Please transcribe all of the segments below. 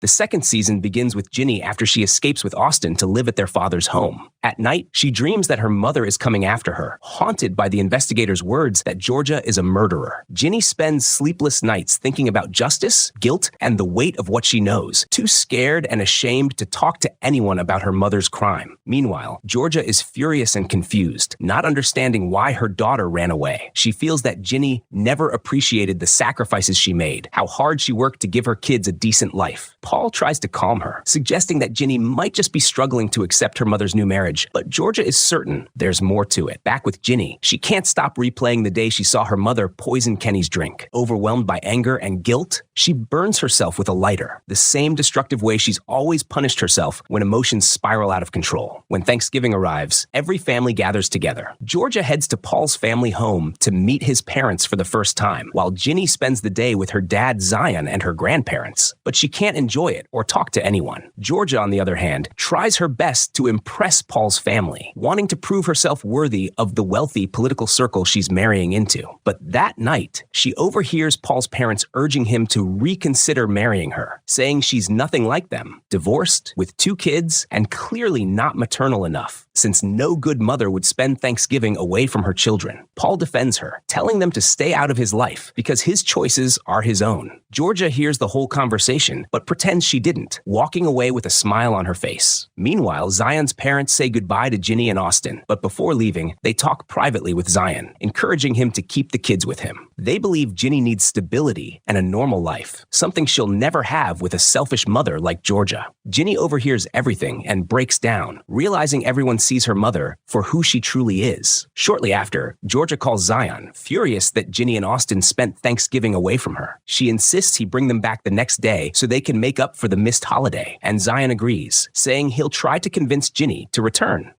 The second season begins with Ginny after she escapes with Austin to live at their father's home. At night, she dreams that her mother is coming after her, haunted by the investigator's words that Georgia is a murderer. Ginny spends sleepless nights thinking about justice, guilt, and the weight of what she knows, too scared and ashamed to talk to anyone about her mother's crime. Meanwhile, Georgia is furious and confused, not understanding why her daughter ran away. She feels that Ginny never appreciated the sacrifices she made, how hard she worked to give her kids a decent life. Paul tries to calm her, suggesting that Ginny might just be struggling to accept her mother's new marriage, but Georgia is certain there's more to it. Back with Ginny, she can't stop replaying the day she saw her mother poison Kenny's drink. Overwhelmed by anger and guilt, she burns herself with a lighter, the same destructive way she's always punished herself when emotions spiral out of control. When Thanksgiving arrives, every family gathers together. Georgia heads to Paul's family home to meet his parents for the first time, while Ginny spends the day with her dad Zion and her grandparents. But she can't enjoy it or talk to anyone. Georgia, on the other hand, tries her best to impress Paul's family, wanting to prove herself worthy of the wealthy political circle she's marrying into. But that night, she overhears Paul's parents urging him to reconsider marrying her, saying she's nothing like them, divorced, with 2 kids, and clearly not maternal enough, since no good mother would spend Thanksgiving away from her children. Paul defends her, telling them to stay out of his life because his choices are his own. Georgia hears the whole conversation, but pretends she didn't, walking away with a smile on her face. Meanwhile, Zion's parents say goodbye to Ginny and Austin, but before leaving, they talk privately with Zion, encouraging him to keep the kids with him. They believe Ginny needs stability and a normal life, something she'll never have with a selfish mother like Georgia. Ginny overhears everything and breaks down, realizing everyone sees her mother for who she truly is. Shortly after, Georgia calls Zion, furious that Ginny and Austin spent Thanksgiving away from her. She insists he bring them back the next day so they can make up for the missed holiday, and Zion agrees, saying he'll try to convince Ginny to return.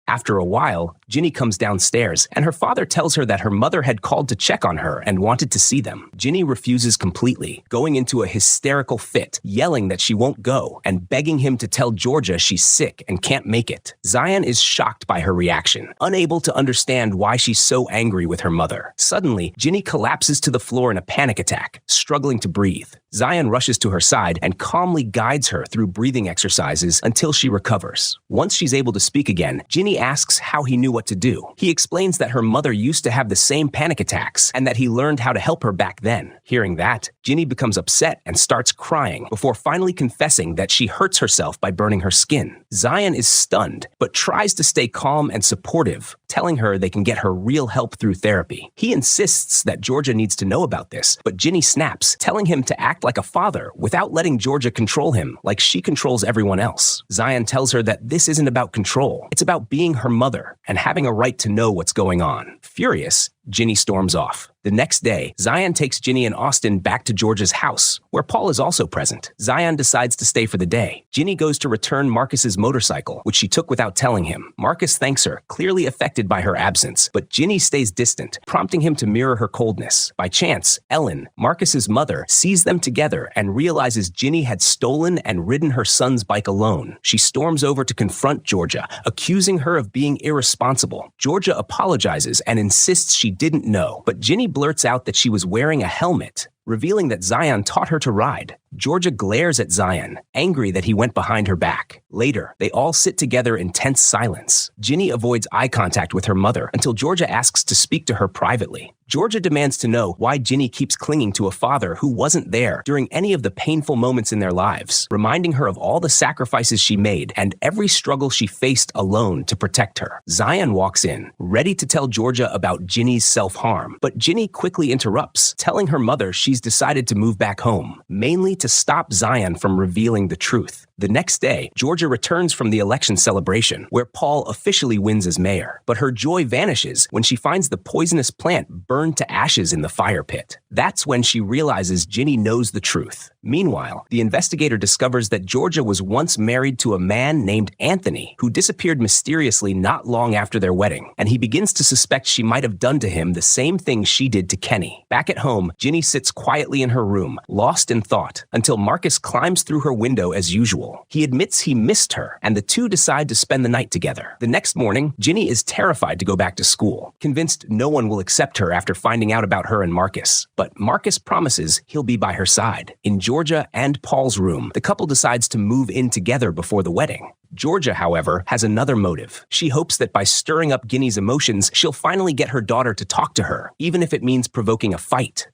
After a while, Ginny comes downstairs, and her father tells her that her mother had called to check on her and wanted to see them. Ginny refuses completely, going into a hysterical fit, yelling that she won't go, and begging him to tell Georgia she's sick and can't make it. Zion is shocked by her reaction, unable to understand why she's so angry with her mother. Suddenly, Ginny collapses to the floor in a panic attack, struggling to breathe. Zion rushes to her side and calmly guides her through breathing exercises until she recovers. Once she's able to speak again, Ginny asks how he knew what to do. He explains that her mother used to have the same panic attacks and that he learned how to help her back then. Hearing that, Ginny becomes upset and starts crying before finally confessing that she hurts herself by burning her skin. Zion is stunned, but tries to stay calm and supportive, telling her they can get her real help through therapy. He insists that Georgia needs to know about this, but Ginny snaps, telling him to act like a father without letting Georgia control him like she controls everyone else. Zion tells her that this isn't about control. It's about being her mother and having a right to know what's going on. Furious, Ginny storms off. The next day, Zion takes Ginny and Austin back to Georgia's house, where Paul is also present. Zion decides to stay for the day. Ginny goes to return Marcus's motorcycle, which she took without telling him. Marcus thanks her, clearly affected by her absence, but Ginny stays distant, prompting him to mirror her coldness. By chance, Ellen, Marcus's mother, sees them together and realizes Ginny had stolen and ridden her son's bike alone. She storms over to confront Georgia, accusing her of being irresponsible. Georgia apologizes and insists she didn't know, but Ginny blurts out that she was wearing a helmet, revealing that Zion taught her to ride. Georgia glares at Zion, angry that he went behind her back. Later, they all sit together in tense silence. Ginny avoids eye contact with her mother until Georgia asks to speak to her privately. Georgia demands to know why Ginny keeps clinging to a father who wasn't there during any of the painful moments in their lives, reminding her of all the sacrifices she made and every struggle she faced alone to protect her. Zion walks in, ready to tell Georgia about Ginny's self-harm, but Ginny quickly interrupts, telling her mother she's decided to move back home, mainly to stop Zion from revealing the truth. The next day, Georgia returns from the election celebration, where Paul officially wins as mayor. But her joy vanishes when she finds the poisonous plant burned to ashes in the fire pit. That's when she realizes Ginny knows the truth. Meanwhile, the investigator discovers that Georgia was once married to a man named Anthony, who disappeared mysteriously not long after their wedding, and he begins to suspect she might have done to him the same thing she did to Kenny. Back at home, Ginny sits quietly in her room, lost in thought, until Marcus climbs through her window as usual. school. He admits he missed her, and the two decide to spend the night together. The next morning, Ginny is terrified to go back to school, convinced no one will accept her after finding out about her and Marcus. But Marcus promises he'll be by her side. In Georgia and Paul's room, the couple decides to move in together before the wedding. Georgia, however, has another motive. She hopes that by stirring up Ginny's emotions, she'll finally get her daughter to talk to her, even if it means provoking a fight.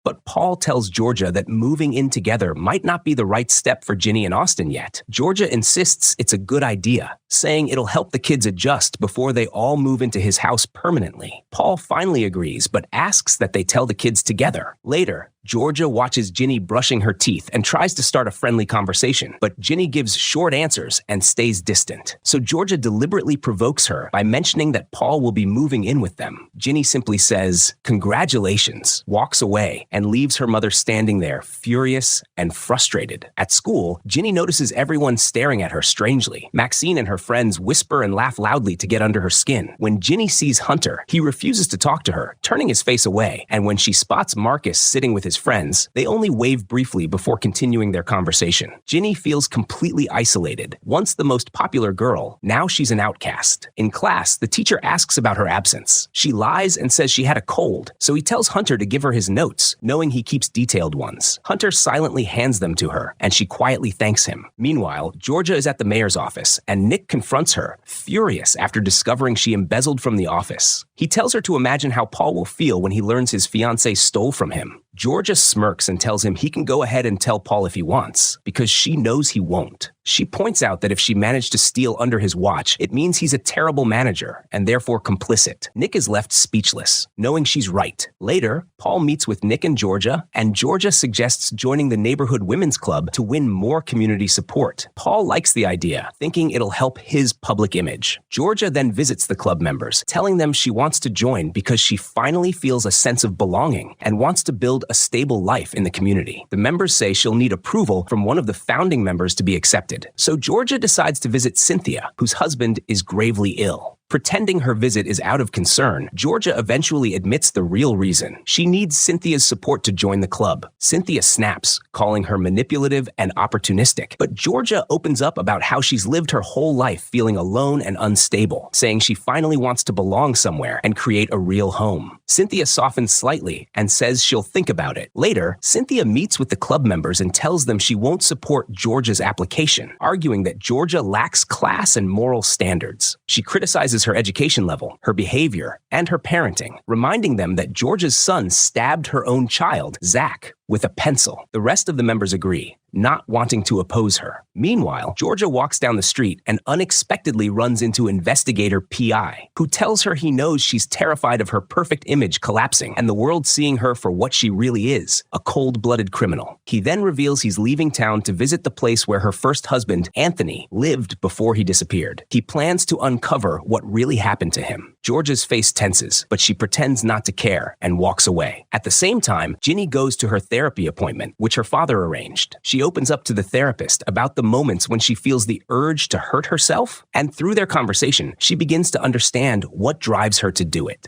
But Paul tells Georgia that moving in together might not be the right step for Ginny and Austin yet. Georgia insists it's a good idea, saying it'll help the kids adjust before they all move into his house permanently. Paul finally agrees, but asks that they tell the kids together. Later, Georgia watches Ginny brushing her teeth and tries to start a friendly conversation, but Ginny gives short answers and stays distant. So Georgia deliberately provokes her by mentioning that Paul will be moving in with them. Ginny simply says, "Congratulations," walks away, and leaves her mother standing there, furious and frustrated. At school, Ginny notices everyone staring at her strangely. Maxine and her friends whisper and laugh loudly to get under her skin. When Ginny sees Hunter, he refuses to talk to her, turning his face away, and when she spots Marcus sitting with his friends, they only wave briefly before continuing their conversation. Ginny feels completely isolated. Once the most popular girl, now she's an outcast. In class, the teacher asks about her absence. She lies and says she had a cold, so he tells Hunter to give her his notes, knowing he keeps detailed ones. Hunter silently hands them to her, and she quietly thanks him. Meanwhile, Georgia is at the mayor's office, and Nick confronts her, furious after discovering she embezzled from the office. He tells her to imagine how Paul will feel when he learns his fiancée stole from him. Georgia smirks and tells him he can go ahead and tell Paul if he wants, because she knows he won't. She points out that if she managed to steal under his watch, it means he's a terrible manager and therefore complicit. Nick is left speechless, knowing she's right. Later, Paul meets with Nick and Georgia suggests joining the neighborhood women's club to win more community support. Paul likes the idea, thinking it'll help his public image. Georgia then visits the club members, telling them she wants to join because she finally feels a sense of belonging and wants to build a stable life in the community. The members say she'll need approval from one of the founding members to be accepted. So Georgia decides to visit Cynthia, whose husband is gravely ill. Pretending her visit is out of concern, Georgia eventually admits the real reason. She needs Cynthia's support to join the club. Cynthia snaps, calling her manipulative and opportunistic. But Georgia opens up about how she's lived her whole life feeling alone and unstable, saying she finally wants to belong somewhere and create a real home. Cynthia softens slightly and says she'll think about it. Later, Cynthia meets with the club members and tells them she won't support Georgia's application, arguing that Georgia lacks class and moral standards. She criticizes her education level, her behavior, and her parenting, reminding them that Georgia's son stabbed her own child, Zach, with a pencil. The rest of the members agree, not wanting to oppose her. Meanwhile, Georgia walks down the street and unexpectedly runs into investigator P.I., who tells her he knows she's terrified of her perfect image collapsing and the world seeing her for what she really is, a cold-blooded criminal. He then reveals he's leaving town to visit the place where her first husband, Anthony, lived before he disappeared. He plans to uncover what really happened to him. Georgia's face tenses, but she pretends not to care and walks away. At the same time, Ginny goes to her therapy appointment, which her father arranged. She opens up to the therapist about the moments when she feels the urge to hurt herself, and through their conversation, she begins to understand what drives her to do it.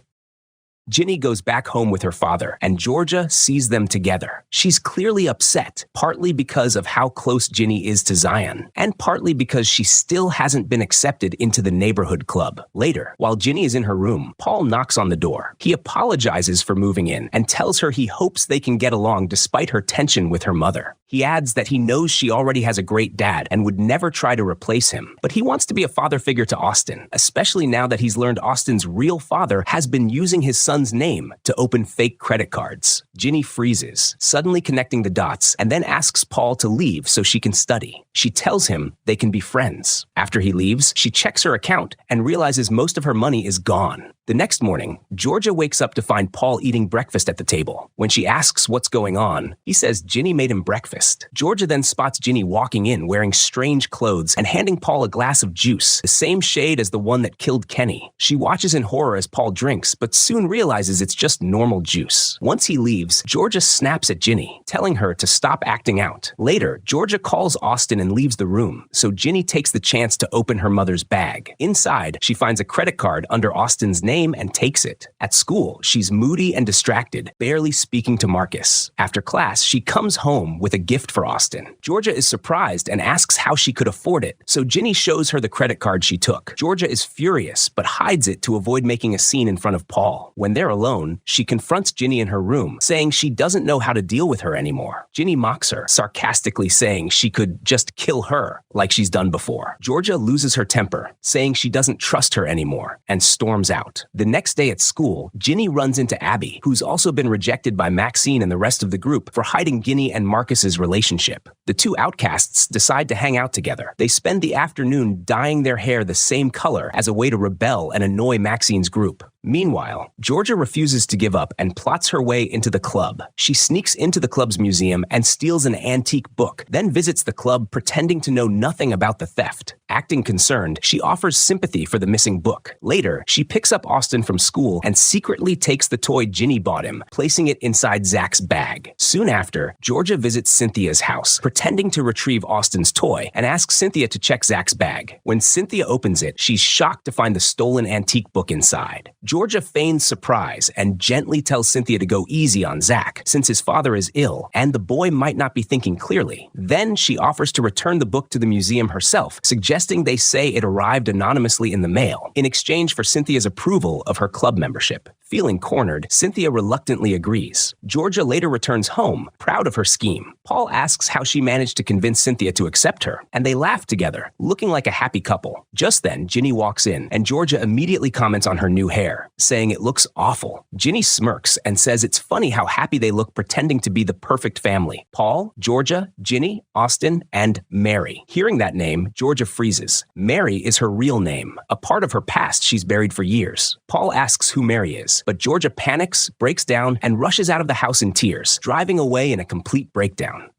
Ginny goes back home with her father, and Georgia sees them together. She's clearly upset, partly because of how close Ginny is to Zion, and partly because she still hasn't been accepted into the neighborhood club. Later, while Ginny is in her room, Paul knocks on the door. He apologizes for moving in and tells her he hopes they can get along despite her tension with her mother. He adds that he knows she already has a great dad and would never try to replace him, but he wants to be a father figure to Austin, especially now that he's learned Austin's real father has been using his son's name to open fake credit cards. Ginny freezes, suddenly connecting the dots, and then asks Paul to leave so she can study. She tells him they can be friends. After he leaves, she checks her account and realizes most of her money is gone. The next morning, Georgia wakes up to find Paul eating breakfast at the table. When she asks what's going on, he says Ginny made him breakfast. Georgia then spots Ginny walking in wearing strange clothes and handing Paul a glass of juice, the same shade as the one that killed Kenny. She watches in horror as Paul drinks, but soon realizes it's just normal juice. Once he leaves, Georgia snaps at Ginny, telling her to stop acting out. Later, Georgia calls Austin and leaves the room, so Ginny takes the chance to open her mother's bag. Inside, she finds a credit card under Austin's name name and takes it. At school, she's moody and distracted, barely speaking to Marcus. After class, she comes home with a gift for Austin. Georgia is surprised and asks how she could afford it, so Ginny shows her the credit card she took. Georgia is furious, but hides it to avoid making a scene in front of Paul. When they're alone, she confronts Ginny in her room, saying she doesn't know how to deal with her anymore. Ginny mocks her, sarcastically saying she could just kill her like she's done before. Georgia loses her temper, saying she doesn't trust her anymore, and storms out. The next day at school, Ginny runs into Abby, who's also been rejected by Maxine and the rest of the group for hiding Ginny and Marcus's relationship. The two outcasts decide to hang out together. They spend the afternoon dyeing their hair the same color as a way to rebel and annoy Maxine's group. Meanwhile, Georgia refuses to give up and plots her way into the club. She sneaks into the club's museum and steals an antique book, then visits the club pretending to know nothing about the theft. Acting concerned, she offers sympathy for the missing book. Later, she picks up Austin from school and secretly takes the toy Ginny bought him, placing it inside Zach's bag. Soon after, Georgia visits Cynthia's house, pretending to retrieve Austin's toy, and asks Cynthia to check Zach's bag. When Cynthia opens it, she's shocked to find the stolen antique book inside. Georgia feigns surprise and gently tells Cynthia to go easy on Zach, since his father is ill and the boy might not be thinking clearly. Then she offers to return the book to the museum herself, suggesting they say it arrived anonymously in the mail, in exchange for Cynthia's approval of her club membership. Feeling cornered, Cynthia reluctantly agrees. Georgia later returns home, proud of her scheme. Paul asks how she managed to convince Cynthia to accept her, and they laugh together, looking like a happy couple. Just then, Ginny walks in, and Georgia immediately comments on her new hair, saying it looks awful. Ginny smirks and says it's funny how happy they look pretending to be the perfect family. Paul, Georgia, Ginny, Austin, and Mary. Hearing that name, Georgia freezes. Mary is her real name, a part of her past she's buried for years. Paul asks who Mary is, but Georgia panics, breaks down, and rushes out of the house in tears, driving away in a complete breakdown.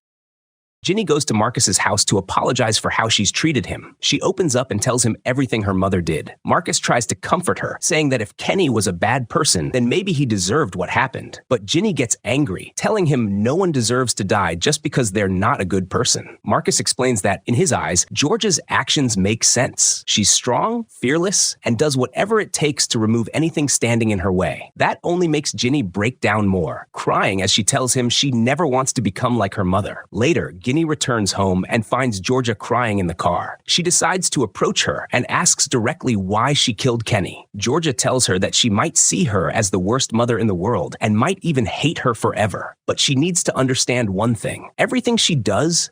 Ginny goes to Marcus's house to apologize for how she's treated him. She opens up and tells him everything her mother did. Marcus tries to comfort her, saying that if Kenny was a bad person, then maybe he deserved what happened. But Ginny gets angry, telling him no one deserves to die just because they're not a good person. Marcus explains that, in his eyes, Georgia's actions make sense. She's strong, fearless, and does whatever it takes to remove anything standing in her way. That only makes Ginny break down more, crying as she tells him she never wants to become like her mother. Later, Ginny returns home and finds Georgia crying in the car. She decides to approach her and asks directly why she killed Kenny. Georgia tells her that she might see her as the worst mother in the world and might even hate her forever. But she needs to understand one thing. Everything she does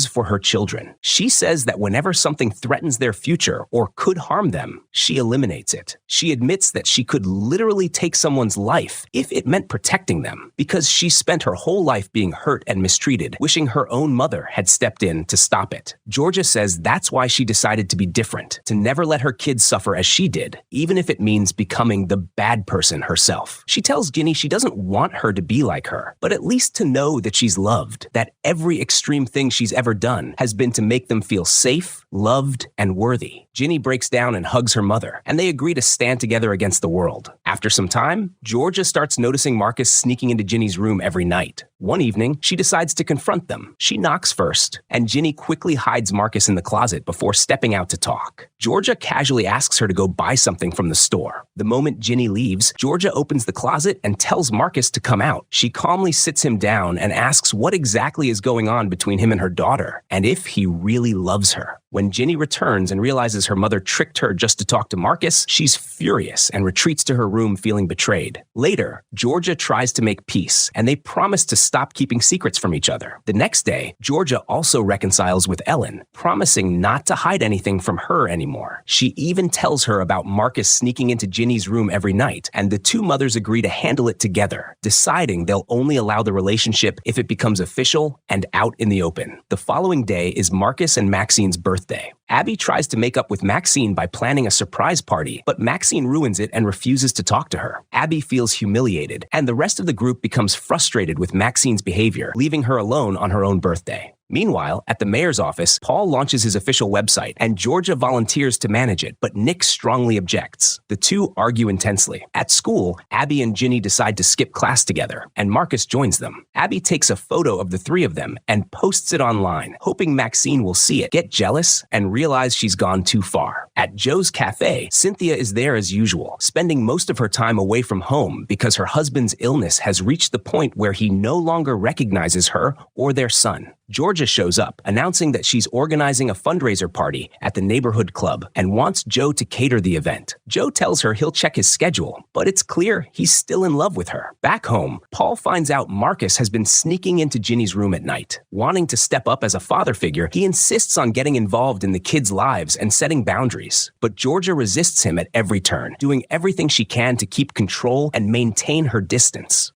for her children. She says that whenever something threatens their future or could harm them, she eliminates it. She admits that she could literally take someone's life if it meant protecting them, because she spent her whole life being hurt and mistreated, wishing her own mother had stepped in to stop it. Georgia says that's why she decided to be different, to never let her kids suffer as she did, even if it means becoming the bad person herself. She tells Ginny she doesn't want her to be like her, but at least to know that she's loved, that every extreme thing she's ever done has been to make them feel safe, loved, and worthy. Ginny breaks down and hugs her mother, and they agree to stand together against the world. After some time, Georgia starts noticing Marcus sneaking into Ginny's room every night. One evening, she decides to confront them. She knocks first, and Ginny quickly hides Marcus in the closet before stepping out to talk. Georgia casually asks her to go buy something from the store. The moment Ginny leaves, Georgia opens the closet and tells Marcus to come out. She calmly sits him down and asks what exactly is going on between him and her daughter, and if he really loves her. When Ginny returns and realizes her mother tricked her just to talk to Marcus, she's furious and retreats to her room feeling betrayed. Later, Georgia tries to make peace, and they promise to stop keeping secrets from each other. The next day, Georgia also reconciles with Ellen, promising not to hide anything from her anymore. She even tells her about Marcus sneaking into Ginny's room every night, and the two mothers agree to handle it together, deciding they'll only allow the relationship if it becomes official and out in the open. The following day is Marcus and Maxine's birthday. Abby tries to make up with Maxine by planning a surprise party, but Maxine ruins it and refuses to talk to her. Abby feels humiliated, and the rest of the group becomes frustrated with Maxine's behavior, leaving her alone on her own birthday. Meanwhile, at the mayor's office, Paul launches his official website, and Georgia volunteers to manage it, but Nick strongly objects. The two argue intensely. At school, Abby and Ginny decide to skip class together, and Marcus joins them. Abby takes a photo of the three of them and posts it online, hoping Maxine will see it, get jealous, and realize she's gone too far. At Joe's cafe, Cynthia is there as usual, spending most of her time away from home because her husband's illness has reached the point where he no longer recognizes her or their son. Georgia shows up, announcing that she's organizing a fundraiser party at the neighborhood club and wants Joe to cater the event. Joe tells her he'll check his schedule, but it's clear he's still in love with her. Back home, Paul finds out Marcus has been sneaking into Ginny's room at night. Wanting to step up as a father figure, he insists on getting involved in the kids' lives and setting boundaries. But Georgia resists him at every turn, doing everything she can to keep control and maintain her distance.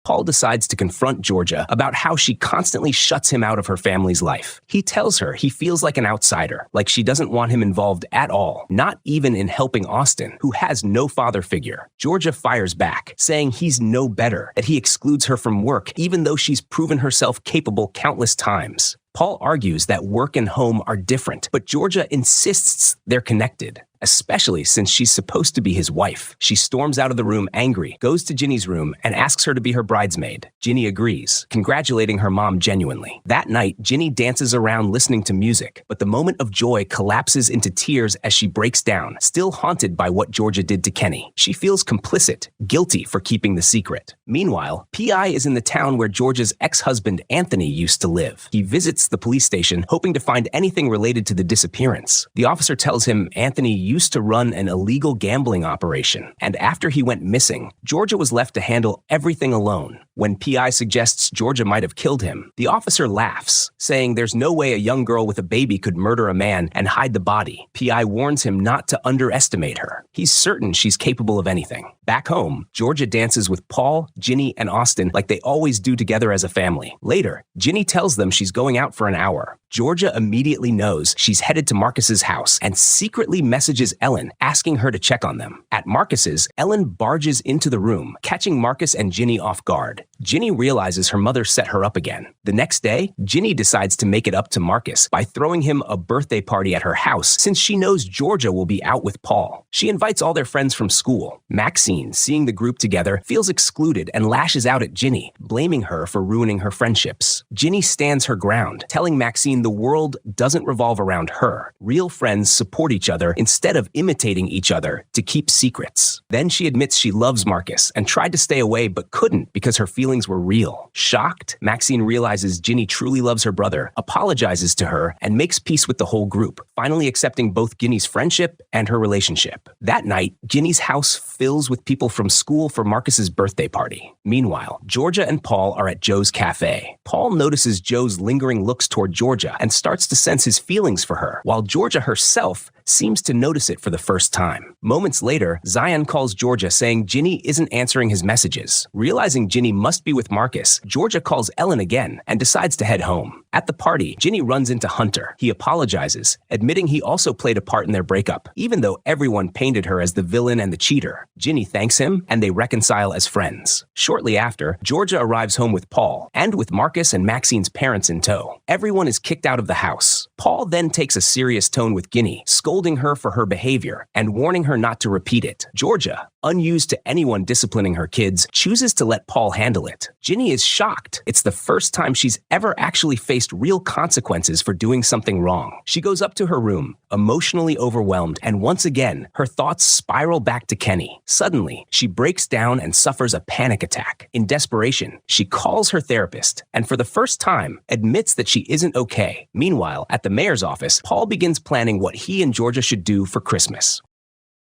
Paul decides to confront Georgia about how she constantly shuts him out of her family's life. He tells her he feels like an outsider, like she doesn't want him involved at all, not even in helping Austin, who has no father figure. Georgia fires back, saying he's no better, that he excludes her from work, even though she's proven herself capable countless times. Paul argues that work and home are different, but Georgia insists they're connected, especially since she's supposed to be his wife. She storms out of the room angry, goes to Ginny's room, and asks her to be her bridesmaid. Ginny agrees, congratulating her mom genuinely. That night, Ginny dances around listening to music, but the moment of joy collapses into tears as she breaks down, still haunted by what Georgia did to Kenny. She feels complicit, guilty for keeping the secret. Meanwhile, P.I. is in the town where Georgia's ex-husband Anthony used to live. He visits the police station, hoping to find anything related to the disappearance. The officer tells him Anthony used to run an illegal gambling operation, and after he went missing, Georgia was left to handle everything alone. When P.I. suggests Georgia might have killed him, the officer laughs, saying there's no way a young girl with a baby could murder a man and hide the body. P.I. warns him not to underestimate her. He's certain she's capable of anything. Back home, Georgia dances with Paul, Ginny, and Austin like they always do together as a family. Later, Ginny tells them she's going out for an hour. Georgia immediately knows she's headed to Marcus's house and secretly messages Ellen, asking her to check on them. At Marcus's, Ellen barges into the room, catching Marcus and Ginny off guard. Ginny realizes her mother set her up again. The next day, Ginny decides to make it up to Marcus by throwing him a birthday party at her house since she knows Georgia will be out with Paul. She invites all their friends from school. Maxine, seeing the group together, feels excluded and lashes out at Ginny, blaming her for ruining her friendships. Ginny stands her ground, telling Maxine the world doesn't revolve around her. Real friends support each other instead of imitating each other to keep secrets. Then she admits she loves Marcus and tried to stay away but couldn't because her feelings were real. Shocked, Maxine realizes Ginny truly loves her brother, apologizes to her, and makes peace with the whole group, finally accepting both Ginny's friendship and her relationship. That night, Ginny's house fills with people from school for Marcus's birthday party. Meanwhile, Georgia and Paul are at Joe's cafe. Paul notices Joe's lingering looks toward Georgia and starts to sense his feelings for her, while Georgia herself seems to notice it for the first time. Moments later, Zion calls Georgia saying Ginny isn't answering his messages. Realizing Ginny must be with Marcus, Georgia calls Ellen again and decides to head home. At the party, Ginny runs into Hunter. He apologizes, admitting he also played a part in their breakup, even though everyone painted her as the villain and the cheater. Ginny thanks him, and they reconcile as friends. Shortly after, Georgia arrives home with Paul, and with Marcus and Maxine's parents in tow. Everyone is kicked out of the house. Paul then takes a serious tone with Ginny, scolding her for her behavior and warning her not to repeat it. Georgia, unused to anyone disciplining her kids, chooses to let Paul handle it. Ginny is shocked. It's the first time she's ever actually faced real consequences for doing something wrong. She goes up to her room, emotionally overwhelmed, and once again, her thoughts spiral back to Kenny. Suddenly, she breaks down and suffers a panic attack. In desperation, she calls her therapist and for the first time admits that she isn't okay. Meanwhile, at the mayor's office, Paul begins planning what he and Georgia should do for Christmas.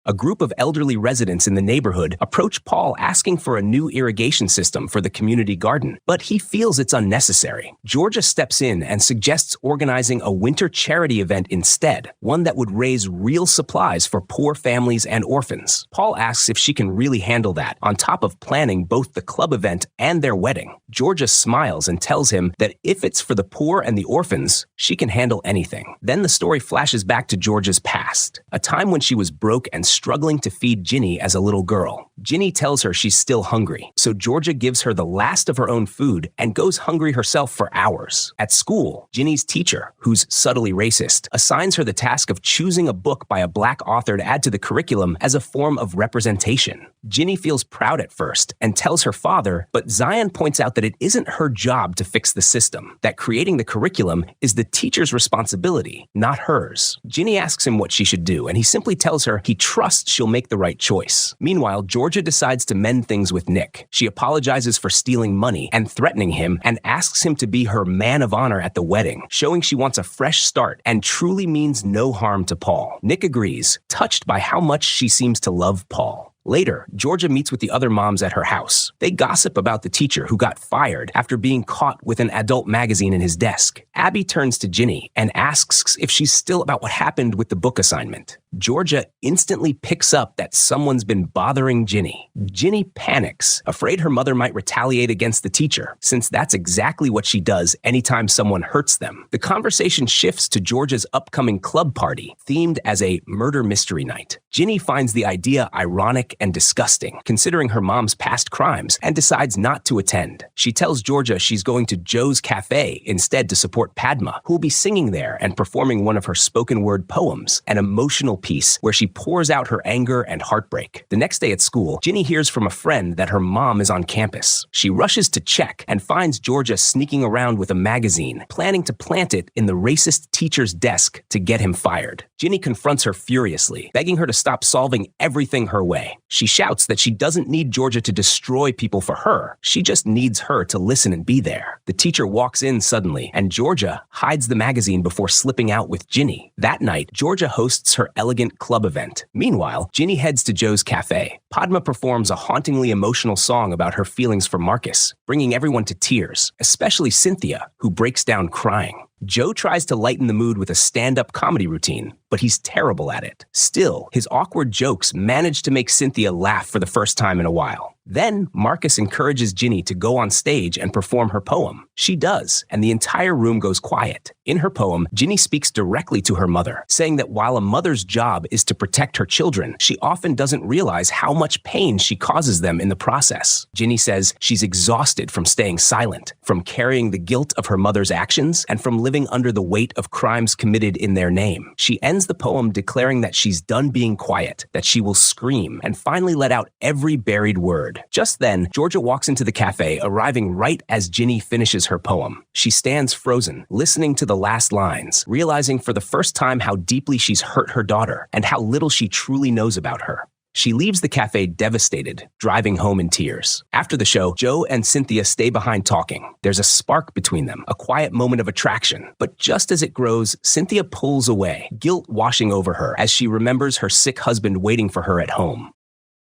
A group of elderly residents in the neighborhood approach Paul asking for a new irrigation system for the community garden, but he feels it's unnecessary. Georgia steps in and suggests organizing a winter charity event instead, one that would raise real supplies for poor families and orphans. Paul asks if she can really handle that, on top of planning both the club event and their wedding. Georgia smiles and tells him that if it's for the poor and the orphans, she can handle anything. Then the story flashes back to Georgia's past, a time when she was broke and struggling to feed Ginny as a little girl. Ginny tells her she's still hungry, so Georgia gives her the last of her own food and goes hungry herself for hours. At school, Ginny's teacher, who's subtly racist, assigns her the task of choosing a book by a black author to add to the curriculum as a form of representation. Ginny feels proud at first and tells her father, but Zion points out that it isn't her job to fix the system, that creating the curriculum is the teacher's responsibility, not hers. Ginny asks him what she should do, and he simply tells her he trusts she'll make the right choice. Meanwhile, Georgia decides to mend things with Nick. She apologizes for stealing money and threatening him and asks him to be her man of honor at the wedding, showing she wants a fresh start and truly means no harm to Paul. Nick agrees, touched by how much she seems to love Paul. Later, Georgia meets with the other moms at her house. They gossip about the teacher who got fired after being caught with an adult magazine in his desk. Abby turns to Ginny and asks if she's still about what happened with the book assignment. Georgia instantly picks up that someone's been bothering Ginny. Ginny panics, afraid her mother might retaliate against the teacher, since that's exactly what she does anytime someone hurts them. The conversation shifts to Georgia's upcoming club party, themed as a murder mystery night. Ginny finds the idea ironic and disgusting, considering her mom's past crimes, and decides not to attend. She tells Georgia she's going to Joe's Cafe instead to support Padma, who will be singing there and performing one of her spoken word poems, an emotional piece where she pours out her anger and heartbreak. The next day at school, Ginny hears from a friend that her mom is on campus. She rushes to check and finds Georgia sneaking around with a magazine, planning to plant it in the racist teacher's desk to get him fired. Ginny confronts her furiously, begging her to stop solving everything her way. She shouts that she doesn't need Georgia to destroy people for her. She just needs her to listen and be there. The teacher walks in suddenly, and Georgia hides the magazine before slipping out with Ginny. That night, Georgia hosts her elegant club event. Meanwhile, Ginny heads to Joe's Cafe. Padma performs a hauntingly emotional song about her feelings for Marcus, bringing everyone to tears, especially Cynthia, who breaks down crying. Joe tries to lighten the mood with a stand-up comedy routine, but he's terrible at it. Still, his awkward jokes manage to make Cynthia laugh for the first time in a while. Then, Marcus encourages Ginny to go on stage and perform her poem. She does, and the entire room goes quiet. In her poem, Ginny speaks directly to her mother, saying that while a mother's job is to protect her children, she often doesn't realize how much pain she causes them in the process. Ginny says she's exhausted from staying silent, from carrying the guilt of her mother's actions, and from living under the weight of crimes committed in their name. She ends the poem declaring that she's done being quiet, that she will scream, and finally let out every buried word. Just then, Georgia walks into the cafe, arriving right as Ginny finishes her poem. She stands frozen, listening to the last lines, realizing for the first time how deeply she's hurt her daughter and how little she truly knows about her. She leaves the cafe devastated, driving home in tears. After the show, Joe and Cynthia stay behind talking. There's a spark between them, a quiet moment of attraction. But just as it grows, Cynthia pulls away, guilt washing over her as she remembers her sick husband waiting for her at home.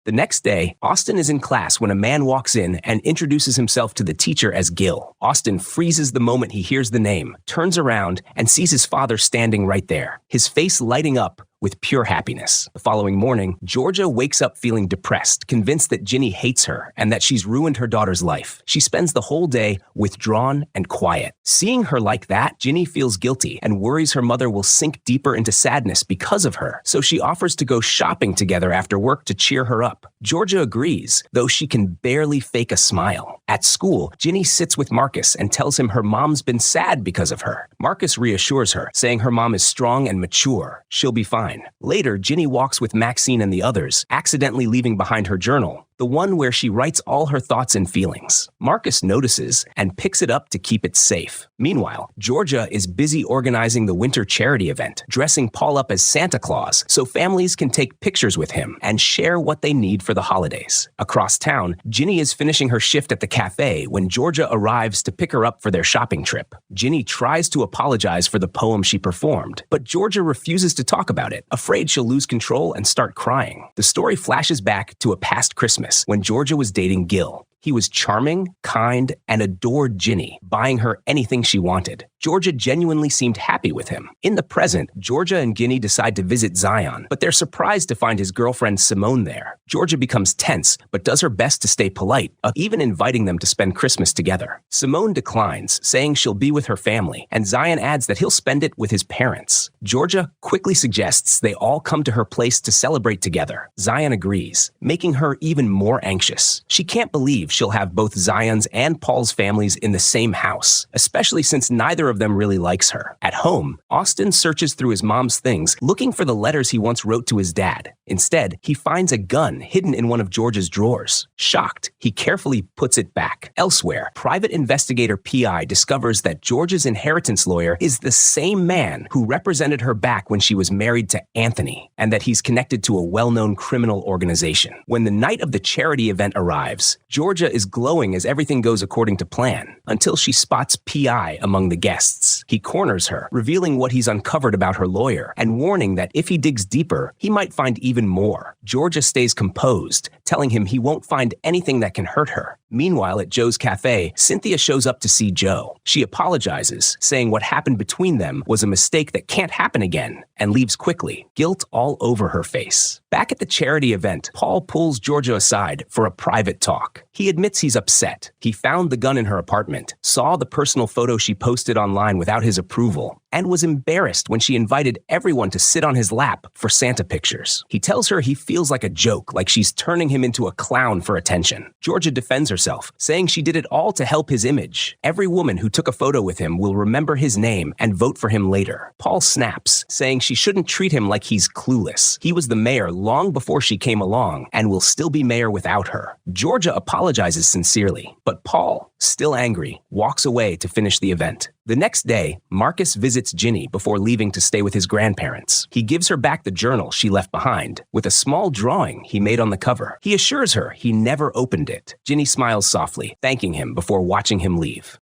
The next day, Austin is in class when a man walks in and introduces himself to the teacher as Gil. Austin freezes the moment he hears the name, turns around, and sees his father standing right there, his face lighting up with pure happiness. The following morning, Georgia wakes up feeling depressed, convinced that Ginny hates her and that she's ruined her daughter's life. She spends the whole day withdrawn and quiet. Seeing her like that, Ginny feels guilty and worries her mother will sink deeper into sadness because of her, so she offers to go shopping together after work to cheer her up. Georgia agrees, though she can barely fake a smile. At school, Ginny sits with Marcus and tells him her mom's been sad because of her. Marcus reassures her, saying her mom is strong and mature. She'll be fine. Later, Ginny walks with Maxine and the others, accidentally leaving behind her journal, the one where she writes all her thoughts and feelings. Marcus notices and picks it up to keep it safe. Meanwhile, Georgia is busy organizing the winter charity event, dressing Paul up as Santa Claus so families can take pictures with him and share what they need for the holidays. Across town, Ginny is finishing her shift at the cafe when Georgia arrives to pick her up for their shopping trip. Ginny tries to apologize for the poem she performed, but Georgia refuses to talk about it, afraid she'll lose control and start crying. The story flashes back to a past Christmas when Georgia was dating Gil. He was charming, kind, and adored Ginny, buying her anything she wanted. Georgia genuinely seemed happy with him. In the present, Georgia and Ginny decide to visit Zion, but they're surprised to find his girlfriend Simone there. Georgia becomes tense, but does her best to stay polite, even inviting them to spend Christmas together. Simone declines, saying she'll be with her family, and Zion adds that he'll spend it with his parents. Georgia quickly suggests they all come to her place to celebrate together. Zion agrees, making her even more anxious. She can't believe she'll have both Zion's and Paul's families in the same house, especially since neither of them really likes her. At home, Austin searches through his mom's things, looking for the letters he once wrote to his dad. Instead, he finds a gun hidden in one of Georgia's drawers. Shocked, he carefully puts it back. Elsewhere, private investigator PI discovers that Georgia's inheritance lawyer is the same man who represented her back when she was married to Anthony, and that he's connected to a well-known criminal organization. When the night of the charity event arrives, Georgia is glowing as everything goes according to plan, until she spots PI among the guests. He corners her, revealing what he's uncovered about her lawyer, and warning that if he digs deeper, he might find even more. Georgia stays composed, telling him he won't find anything that can hurt her. Meanwhile, at Joe's cafe, Cynthia shows up to see Joe. She apologizes, saying what happened between them was a mistake that can't happen again, and leaves quickly, guilt all over her face. Back at the charity event, Paul pulls Georgia aside for a private talk. He admits he's upset. He found the gun in her apartment, saw the personal photo she posted online without his approval, and was embarrassed when she invited everyone to sit on his lap for Santa pictures. He tells her he feels like a joke, like she's turning him into a clown for attention. Georgia defends herself, saying she did it all to help his image. Every woman who took a photo with him will remember his name and vote for him later. Paul snaps, saying she shouldn't treat him like he's clueless. He was the mayor long before she came along and will still be mayor without her. Georgia apologizes sincerely, but Paul, still angry, walks away to finish the event. The next day, Marcus visits Ginny before leaving to stay with his grandparents. He gives her back the journal she left behind, with a small drawing he made on the cover. He assures her he never opened it. Ginny smiles softly, thanking him before watching him leave.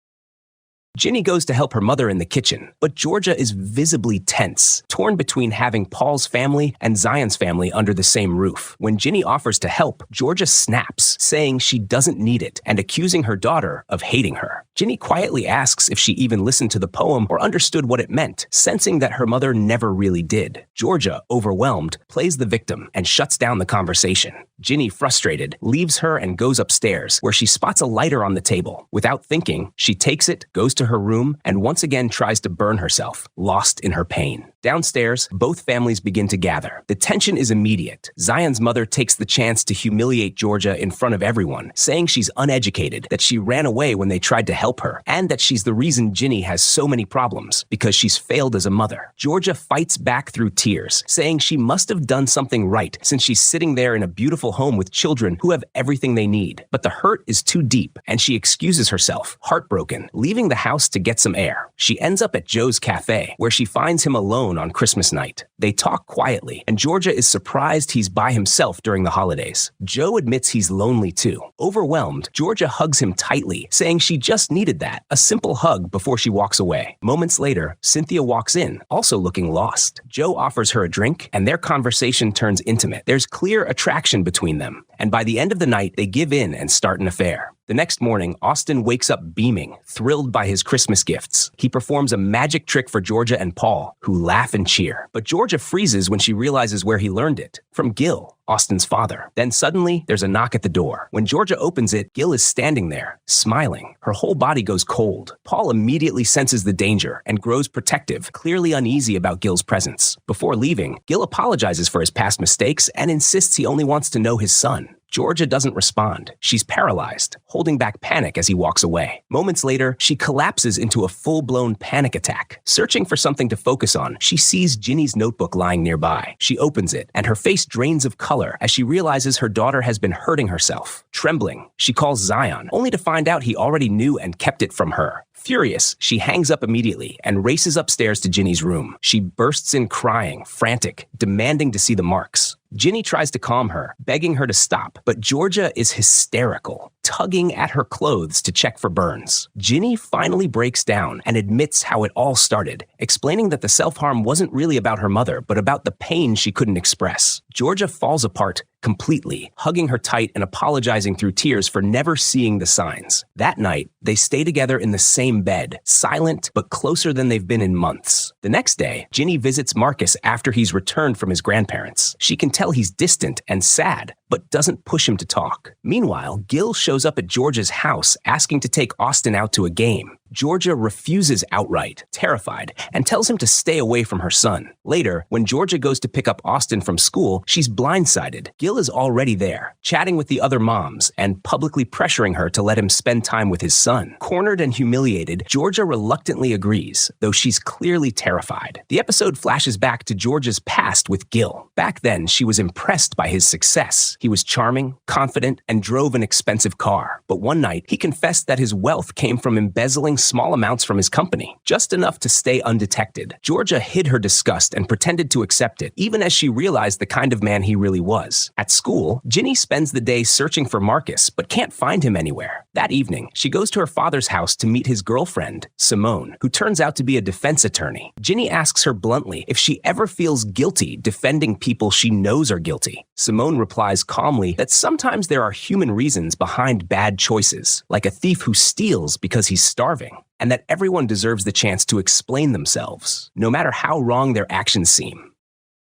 Ginny goes to help her mother in the kitchen, but Georgia is visibly tense, torn between having Paul's family and Zion's family under the same roof. When Ginny offers to help, Georgia snaps, saying she doesn't need it and accusing her daughter of hating her. Ginny quietly asks if she even listened to the poem or understood what it meant, sensing that her mother never really did. Georgia, overwhelmed, plays the victim and shuts down the conversation. Ginny, frustrated, leaves her and goes upstairs, where she spots a lighter on the table. Without thinking, she takes it, goes to her room, and once again tries to burn herself, lost in her pain. Downstairs, both families begin to gather. The tension is immediate. Zion's mother takes the chance to humiliate Georgia in front of everyone, saying she's uneducated, that she ran away when they tried to help her, and that she's the reason Ginny has so many problems, because she's failed as a mother. Georgia fights back through tears, saying she must have done something right since she's sitting there in a beautiful home with children who have everything they need. But the hurt is too deep, and she excuses herself, heartbroken, leaving the house to get some air. She ends up at Joe's cafe, where she finds him alone on Christmas night. They talk quietly, and Georgia is surprised he's by himself during the holidays. Joe admits he's lonely too. Overwhelmed, Georgia hugs him tightly, saying she just needed that, a simple hug before she walks away. Moments later, Cynthia walks in, also looking lost. Joe offers her a drink, and their conversation turns intimate. There's clear attraction between them, and by the end of the night, they give in and start an affair. The next morning, Austin wakes up beaming, thrilled by his Christmas gifts. He performs a magic trick for Georgia and Paul, who laugh and cheer. But Georgia freezes when she realizes where he learned it, from Gil, Austin's father. Then suddenly, there's a knock at the door. When Georgia opens it, Gil is standing there, smiling. Her whole body goes cold. Paul immediately senses the danger and grows protective, clearly uneasy about Gil's presence. Before leaving, Gil apologizes for his past mistakes and insists he only wants to know his son. Georgia doesn't respond. She's paralyzed, holding back panic as he walks away. Moments later, she collapses into a full-blown panic attack. Searching for something to focus on, she sees Ginny's notebook lying nearby. She opens it, and her face drains of color as she realizes her daughter has been hurting herself. Trembling, she calls Zion, only to find out he already knew and kept it from her. Furious, she hangs up immediately and races upstairs to Ginny's room. She bursts in crying, frantic, demanding to see the marks. Ginny tries to calm her, begging her to stop, but Georgia is hysterical. tugging at her clothes to check for burns. Ginny finally breaks down and admits how it all started, explaining that the self-harm wasn't really about her mother, but about the pain she couldn't express. Georgia falls apart completely, hugging her tight and apologizing through tears for never seeing the signs. That night, they stay together in the same bed, silent but closer than they've been in months. The next day, Ginny visits Marcus after he's returned from his grandparents. She can tell he's distant and sad, but doesn't push him to talk. Meanwhile, Gil shows up at Georgia's house asking to take Austin out to a game. Georgia refuses outright, terrified, and tells him to stay away from her son. Later, when Georgia goes to pick up Austin from school, she's blindsided. Gil is already there, chatting with the other moms and publicly pressuring her to let him spend time with his son. Cornered and humiliated, Georgia reluctantly agrees, though she's clearly terrified. The episode flashes back to Georgia's past with Gil. Back then, she was impressed by his success. He was charming, confident, and drove an expensive car. But one night, he confessed that his wealth came from embezzling small amounts from his company, just enough to stay undetected. Georgia hid her disgust and pretended to accept it, even as she realized the kind of man he really was. At school, Ginny spends the day searching for Marcus, but can't find him anywhere. That evening, she goes to her father's house to meet his girlfriend, Simone, who turns out to be a defense attorney. Ginny asks her bluntly if she ever feels guilty defending people she knows are guilty. Simone replies calmly that sometimes there are human reasons behind bad choices, like a thief who steals because he's starving, and that everyone deserves the chance to explain themselves, no matter how wrong their actions seem.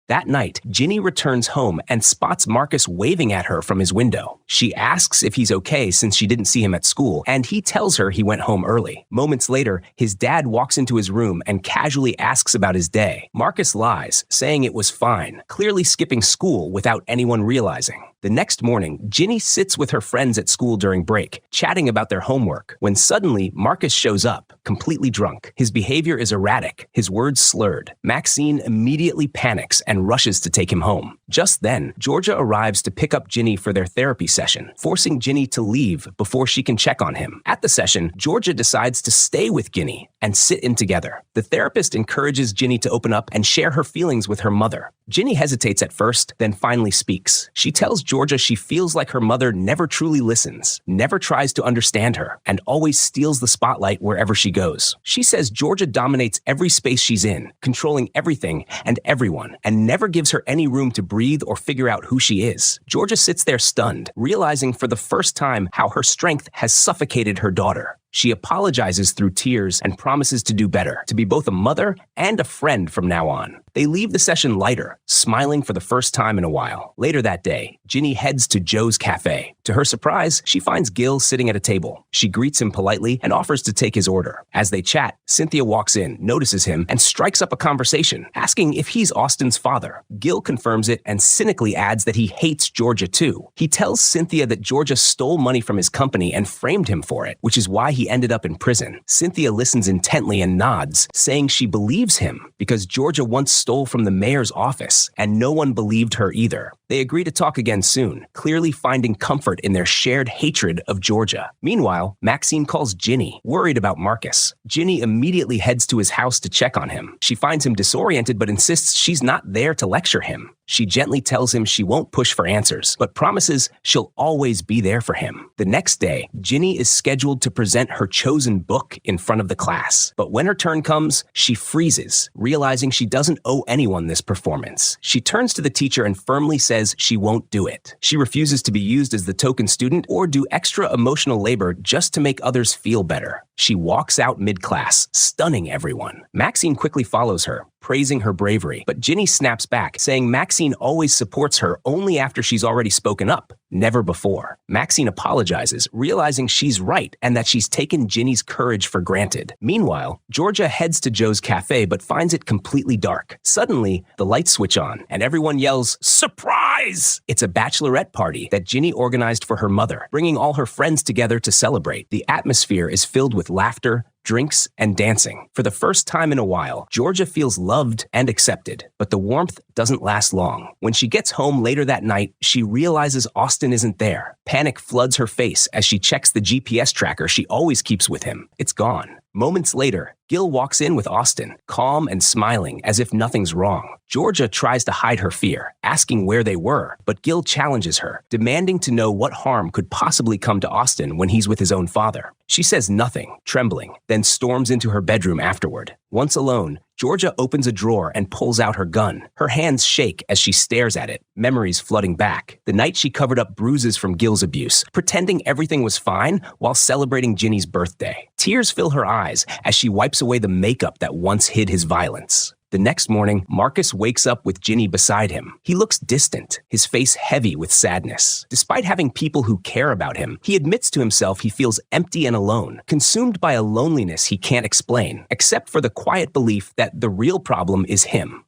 That night, Ginny returns home and spots Marcus waving at her from his window. She asks if he's okay since she didn't see him at school, and he tells her he went home early. Moments later, his dad walks into his room and casually asks about his day. Marcus lies, saying it was fine, clearly skipping school without anyone realizing. The next morning, Ginny sits with her friends at school during break, chatting about their homework, when suddenly Marcus shows up, completely drunk. His behavior is erratic, his words slurred. Maxine immediately panics and rushes to take him home. Just then, Georgia arrives to pick up Ginny for their therapy session, forcing Ginny to leave before she can check on him. At the session, Georgia decides to stay with Ginny and sit in together. The therapist encourages Ginny to open up and share her feelings with her mother. Ginny hesitates at first, then finally speaks. She tells Georgia she feels like her mother never truly listens, never tries to understand her, and always steals the spotlight wherever she goes. She says Georgia dominates every space she's in, controlling everything and everyone, and never gives her any room to breathe or figure out who she is. Georgia sits there stunned, realizing for the first time how her strength has suffocated her daughter. She apologizes through tears and promises to do better, to be both a mother and a friend from now on. They leave the session lighter, smiling for the first time in a while. Later that day, Ginny heads to Joe's cafe. To her surprise, she finds Gil sitting at a table. She greets him politely and offers to take his order. As they chat, Cynthia walks in, notices him, and strikes up a conversation, asking if he's Austin's father. Gil confirms it and cynically adds that he hates Georgia too. He tells Cynthia that Georgia stole money from his company and framed him for it, which is why he ended up in prison. Cynthia listens intently and nods, saying she believes him because Georgia once stole from the mayor's office, and no one believed her either. They agree to talk again soon, clearly finding comfort in their shared hatred of Georgia. Meanwhile, Maxine calls Ginny, worried about Marcus. Ginny immediately heads to his house to check on him. She finds him disoriented but insists she's not there to lecture him. She gently tells him she won't push for answers, but promises she'll always be there for him. The next day, Ginny is scheduled to present her chosen book in front of the class. But when her turn comes, she freezes, realizing she doesn't owe anyone this performance. She turns to the teacher and firmly says she won't do it. She refuses to be used as the token student or do extra emotional labor just to make others feel better. She walks out mid-class, stunning everyone. Maxine quickly follows her, praising her bravery, but Ginny snaps back, saying Maxine always supports her only after she's already spoken up, never before. Maxine apologizes, realizing she's right and that she's taken Ginny's courage for granted. Meanwhile, Georgia heads to Joe's cafe but finds it completely dark. Suddenly, the lights switch on and everyone yells, "Surprise!" It's a bachelorette party that Ginny organized for her mother, bringing all her friends together to celebrate. The atmosphere is filled with laughter, drinks, and dancing. For the first time in a while, Georgia feels loved and accepted, but the warmth doesn't last long. When she gets home later that night, she realizes Austin isn't there. Panic floods her face as she checks the GPS tracker she always keeps with him. It's gone. Moments later, Gil walks in with Austin, calm and smiling as if nothing's wrong. Georgia tries to hide her fear, asking where they were, but Gil challenges her, demanding to know what harm could possibly come to Austin when he's with his own father. She says nothing, trembling, then storms into her bedroom afterward. Once alone, Georgia opens a drawer and pulls out her gun. Her hands shake as she stares at it, memories flooding back. The night she covered up bruises from Gil's abuse, pretending everything was fine while celebrating Ginny's birthday. Tears fill her eyes as she wipes away the makeup that once hid his violence. The next morning, Marcus wakes up with Ginny beside him. He looks distant, his face heavy with sadness. Despite having people who care about him, he admits to himself he feels empty and alone, consumed by a loneliness he can't explain, except for the quiet belief that the real problem is him.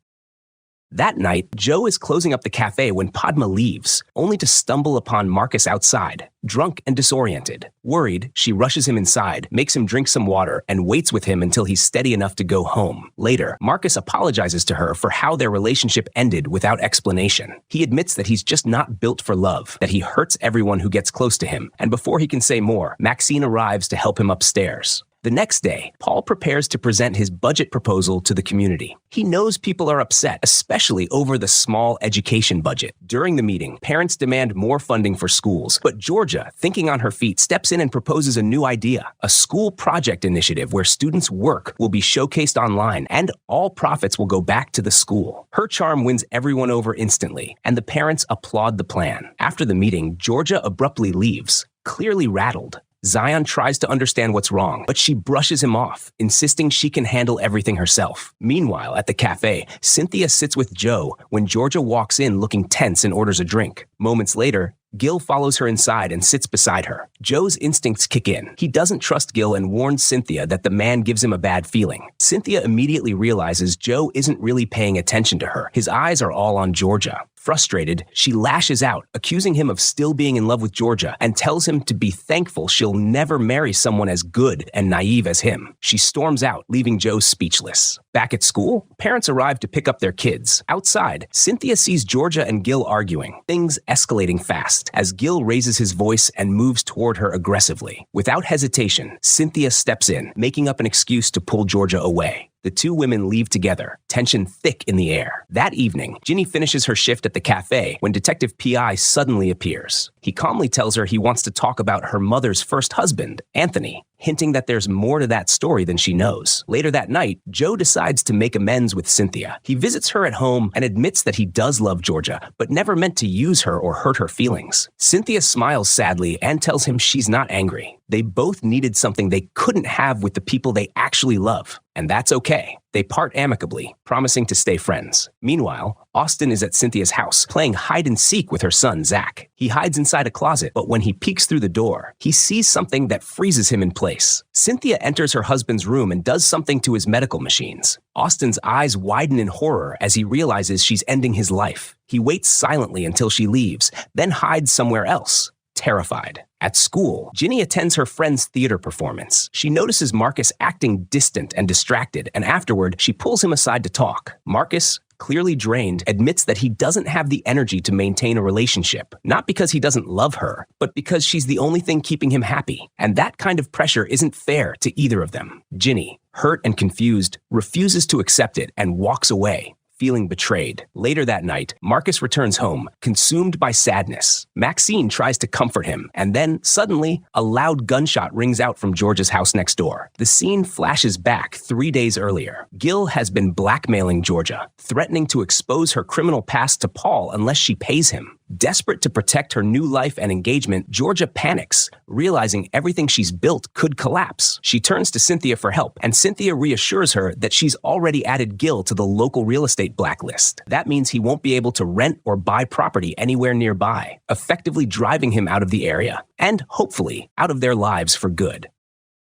That night, Joe is closing up the cafe when Padma leaves, only to stumble upon Marcus outside, drunk and disoriented. Worried, she rushes him inside, makes him drink some water, and waits with him until he's steady enough to go home. Later, Marcus apologizes to her for how their relationship ended without explanation. He admits that he's just not built for love, that he hurts everyone who gets close to him, and before he can say more, Maxine arrives to help him upstairs. The next day, Paul prepares to present his budget proposal to the community. He knows people are upset, especially over the small education budget. During the meeting, parents demand more funding for schools, but Georgia, thinking on her feet, steps in and proposes a new idea, a school project initiative where students' work will be showcased online and all profits will go back to the school. Her charm wins everyone over instantly, and the parents applaud the plan. After the meeting, Georgia abruptly leaves, clearly rattled. Zion tries to understand what's wrong, but she brushes him off, insisting she can handle everything herself. Meanwhile, at the cafe, Cynthia sits with Joe when Georgia walks in looking tense and orders a drink. Moments later, Gil follows her inside and sits beside her. Joe's instincts kick in. He doesn't trust Gil and warns Cynthia that the man gives him a bad feeling. Cynthia immediately realizes Joe isn't really paying attention to her. His eyes are all on Georgia. Frustrated, she lashes out, accusing him of still being in love with Georgia, and tells him to be thankful she'll never marry someone as good and naive as him. She storms out, leaving Joe speechless. Back at school, parents arrive to pick up their kids. Outside, Cynthia sees Georgia and Gil arguing, things escalating fast, as Gil raises his voice and moves toward her aggressively. Without hesitation, Cynthia steps in, making up an excuse to pull Georgia away. The two women leave together, tension thick in the air. That evening, Ginny finishes her shift at the cafe when Detective P.I. suddenly appears. He calmly tells her he wants to talk about her mother's first husband, Anthony, hinting that there's more to that story than she knows. Later that night, Joe decides to make amends with Cynthia. He visits her at home and admits that he does love Georgia, but never meant to use her or hurt her feelings. Cynthia smiles sadly and tells him she's not angry. They both needed something they couldn't have with the people they actually love, and that's okay. They part amicably, promising to stay friends. Meanwhile, Austin is at Cynthia's house, playing hide-and-seek with her son, Zach. He hides inside a closet, but when he peeks through the door, he sees something that freezes him in place. Cynthia enters her husband's room and does something to his medical machines. Austin's eyes widen in horror as he realizes she's ending his life. He waits silently until she leaves, then hides somewhere else, terrified. At school, Ginny attends her friend's theater performance. She notices Marcus acting distant and distracted, and afterward, she pulls him aside to talk. Marcus, clearly drained, admits that he doesn't have the energy to maintain a relationship, not because he doesn't love her, but because she's the only thing keeping him happy. And that kind of pressure isn't fair to either of them. Ginny, hurt and confused, refuses to accept it and walks away, feeling betrayed. Later that night, Marcus returns home, consumed by sadness. Maxine tries to comfort him, and then, suddenly, a loud gunshot rings out from George's house next door. The scene flashes back 3 days earlier. Gil has been blackmailing Georgia, threatening to expose her criminal past to Paul unless she pays him. Desperate to protect her new life and engagement, Georgia panics, realizing everything she's built could collapse. She turns to Cynthia for help, and Cynthia reassures her that she's already added Gil to the local real estate blacklist. That means he won't be able to rent or buy property anywhere nearby, effectively driving him out of the area, and hopefully out of their lives for good.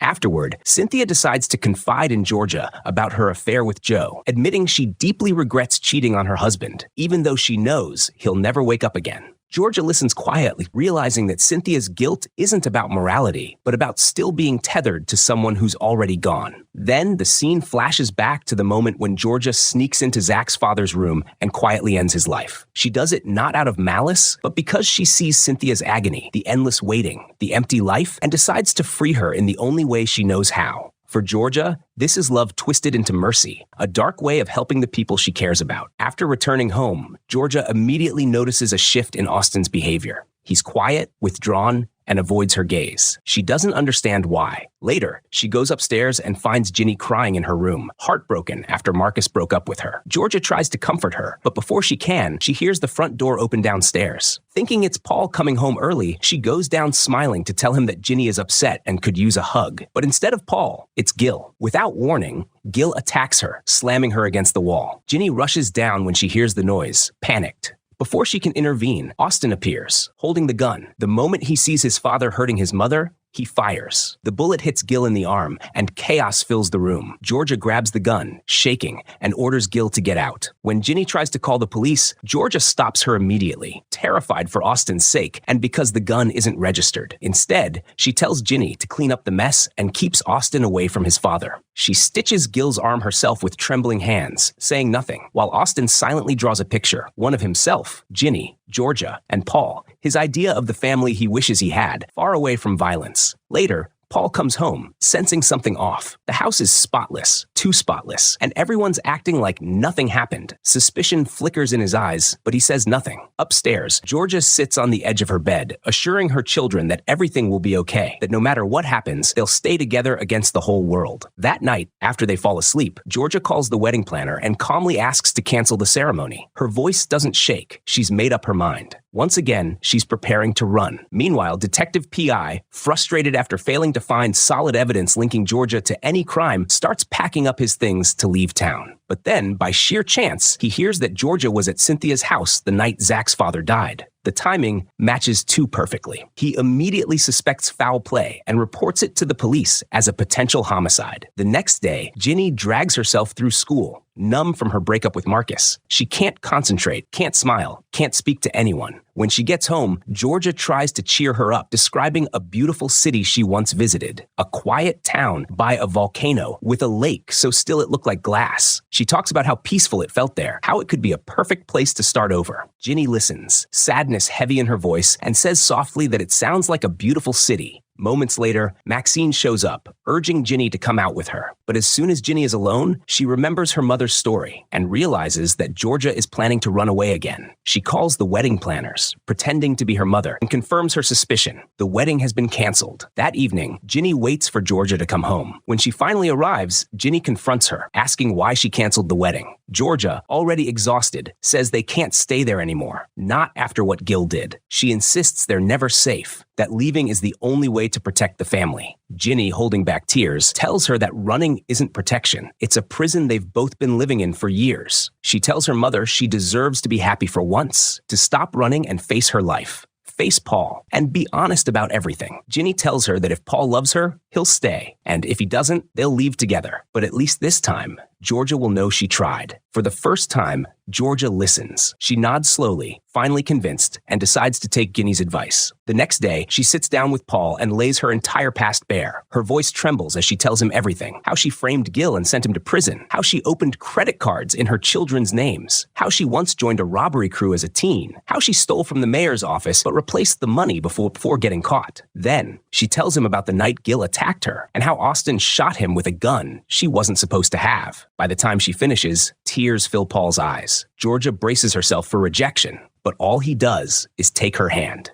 Afterward, Cynthia decides to confide in Georgia about her affair with Joe, admitting she deeply regrets cheating on her husband, even though she knows he'll never wake up again. Georgia listens quietly, realizing that Cynthia's guilt isn't about morality, but about still being tethered to someone who's already gone. Then the scene flashes back to the moment when Georgia sneaks into Zach's father's room and quietly ends his life. She does it not out of malice, but because she sees Cynthia's agony, the endless waiting, the empty life, and decides to free her in the only way she knows how. For Georgia, this is love twisted into mercy, a dark way of helping the people she cares about. After returning home, Georgia immediately notices a shift in Austin's behavior. He's quiet, withdrawn, and avoids her gaze. She doesn't understand why. Later, she goes upstairs and finds Ginny crying in her room, heartbroken after Marcus broke up with her. Georgia tries to comfort her, but before she can, she hears the front door open downstairs. Thinking it's Paul coming home early, she goes down smiling to tell him that Ginny is upset and could use a hug. But instead of Paul, it's Gil. Without warning, Gil attacks her, slamming her against the wall. Ginny rushes down when she hears the noise, panicked. Before she can intervene, Austin appears, holding the gun. The moment he sees his father hurting his mother, he fires. The bullet hits Gil in the arm, and chaos fills the room. Georgia grabs the gun, shaking, and orders Gil to get out. When Ginny tries to call the police, Georgia stops her immediately, terrified for Austin's sake and because the gun isn't registered. Instead, she tells Ginny to clean up the mess and keeps Austin away from his father. She stitches Gil's arm herself with trembling hands, saying nothing, while Austin silently draws a picture, one of himself, Ginny, Georgia, and Paul, his idea of the family he wishes he had, far away from violence. Later, Paul comes home, sensing something off. The house is spotless, too spotless, and everyone's acting like nothing happened. Suspicion flickers in his eyes, but he says nothing. Upstairs, Georgia sits on the edge of her bed, assuring her children that everything will be okay, that no matter what happens, they'll stay together against the whole world. That night, after they fall asleep, Georgia calls the wedding planner and calmly asks to cancel the ceremony. Her voice doesn't shake. She's made up her mind. Once again, she's preparing to run. Meanwhile, Detective P.I., frustrated after failing to find solid evidence linking Georgia to any crime, starts packing up his things to leave town. But then, by sheer chance, he hears that Georgia was at Cynthia's house the night Zach's father died. The timing matches too perfectly. He immediately suspects foul play and reports it to the police as a potential homicide. The next day, Ginny drags herself through school, numb from her breakup with Marcus. She can't concentrate, can't smile, can't speak to anyone. When she gets home, Georgia tries to cheer her up, describing a beautiful city she once visited, a quiet town by a volcano with a lake so still it looked like glass. She talks about how peaceful it felt there, how it could be a perfect place to start over. Ginny listens, sadness heavy in her voice, and says softly that it sounds like a beautiful city. Moments later, Maxine shows up, urging Ginny to come out with her. But as soon as Ginny is alone, she remembers her mother's story and realizes that Georgia is planning to run away again. She calls the wedding planners, pretending to be her mother, and confirms her suspicion. The wedding has been canceled. That evening, Ginny waits for Georgia to come home. When she finally arrives, Ginny confronts her, asking why she canceled the wedding. Georgia, already exhausted, says they can't stay there anymore, not after what Gil did. She insists they're never safe, that leaving is the only way to protect the family. Ginny, holding back tears, tells her that running isn't protection. It's a prison they've both been living in for years. She tells her mother she deserves to be happy for once, to stop running and face her life. Face Paul, and be honest about everything. Ginny tells her that if Paul loves her, he'll stay, and if he doesn't, they'll leave together. But at least this time, Georgia will know she tried. For the first time, Georgia listens. She nods slowly, finally convinced, and decides to take Ginny's advice. The next day, she sits down with Paul and lays her entire past bare. Her voice trembles as she tells him everything. How she framed Gil and sent him to prison. How she opened credit cards in her children's names. How she once joined a robbery crew as a teen. How she stole from the mayor's office but replaced the money before getting caught. Then, she tells him about the night Gil attacked her and how Austin shot him with a gun she wasn't supposed to have. By the time she finishes, tears fill Paul's eyes. Georgia braces herself for rejection, but all he does is take her hand.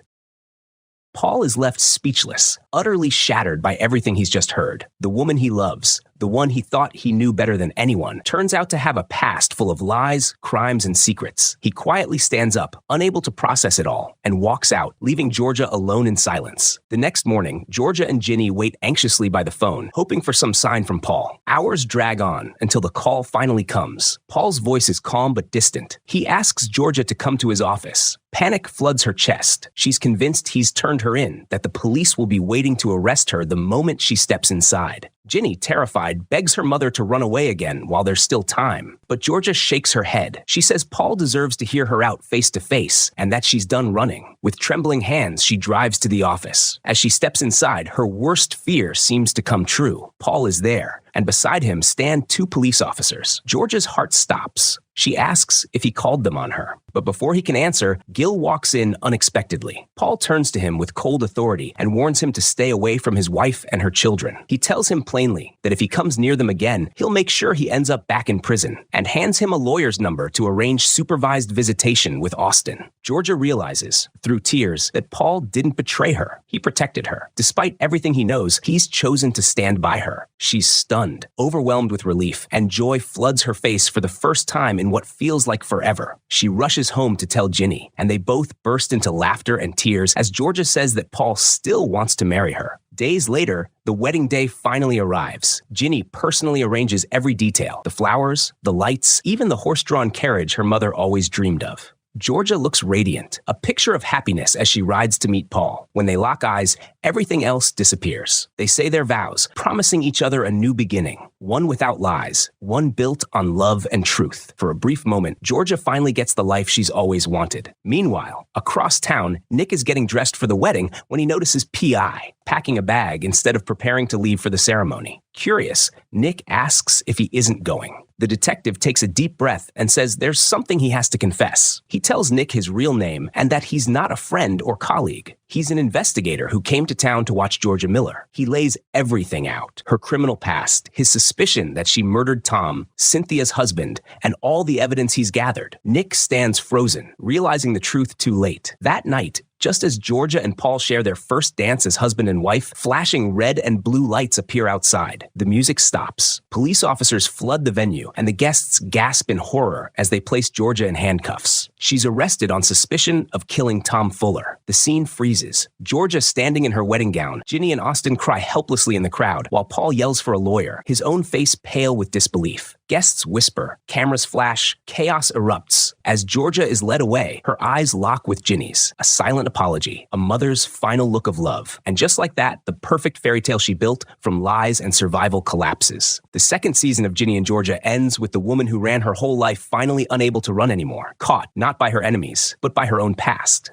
Paul is left speechless, utterly shattered by everything he's just heard. The woman he loves, the one he thought he knew better than anyone, turns out to have a past full of lies, crimes, and secrets. He quietly stands up, unable to process it all, and walks out, leaving Georgia alone in silence. The next morning, Georgia and Ginny wait anxiously by the phone, hoping for some sign from Paul. Hours drag on until the call finally comes. Paul's voice is calm but distant. He asks Georgia to come to his office. Panic floods her chest. She's convinced he's turned her in, that the police will be waiting to arrest her the moment she steps inside. Ginny, terrified, begs her mother to run away again while there's still time. But Georgia shakes her head. She says Paul deserves to hear her out face to face and that she's done running. With trembling hands, she drives to the office. As she steps inside, her worst fear seems to come true. Paul is there, and beside him stand two police officers. Georgia's heart stops. She asks if he called them on her. But before he can answer, Gil walks in unexpectedly. Paul turns to him with cold authority and warns him to stay away from his wife and her children. He tells him plainly that if he comes near them again, he'll make sure he ends up back in prison, and hands him a lawyer's number to arrange supervised visitation with Austin. Georgia realizes, through tears, that Paul didn't betray her. He protected her. Despite everything he knows, he's chosen to stand by her. She's stunned, overwhelmed with relief, and joy floods her face for the first time in what feels like forever. She rushes home to tell Ginny, and they both burst into laughter and tears as Georgia says that Paul still wants to marry her. Days later, the wedding day finally arrives. Ginny personally arranges every detail: the flowers, the lights, even the horse-drawn carriage her mother always dreamed of. Georgia looks radiant, a picture of happiness as she rides to meet Paul. When they lock eyes, everything else disappears. They say their vows, promising each other a new beginning, one without lies, one built on love and truth. For a brief moment, Georgia finally gets the life she's always wanted. Meanwhile, across town, Nick is getting dressed for the wedding when he notices P.I. packing a bag instead of preparing to leave for the ceremony. Curious, Nick asks if he isn't going. The detective takes a deep breath and says there's something he has to confess. He tells Nick his real name and that he's not a friend or colleague. He's an investigator who came to town to watch Georgia Miller. He lays everything out: her criminal past, his suspicion that she murdered Tom, Cynthia's husband, and all the evidence he's gathered. Nick stands frozen, realizing the truth too late. That night, just as Georgia and Paul share their first dance as husband and wife, flashing red and blue lights appear outside. The music stops. Police officers flood the venue, and the guests gasp in horror as they place Georgia in handcuffs. She's arrested on suspicion of killing Tom Fuller. The scene freezes. Georgia standing in her wedding gown. Ginny and Austin cry helplessly in the crowd, while Paul yells for a lawyer, his own face pale with disbelief. Guests whisper, cameras flash, chaos erupts. As Georgia is led away, her eyes lock with Ginny's. A silent apology, a mother's final look of love. And just like that, the perfect fairy tale she built from lies and survival collapses. The second season of Ginny and Georgia ends with the woman who ran her whole life finally unable to run anymore, caught not by her enemies, but by her own past.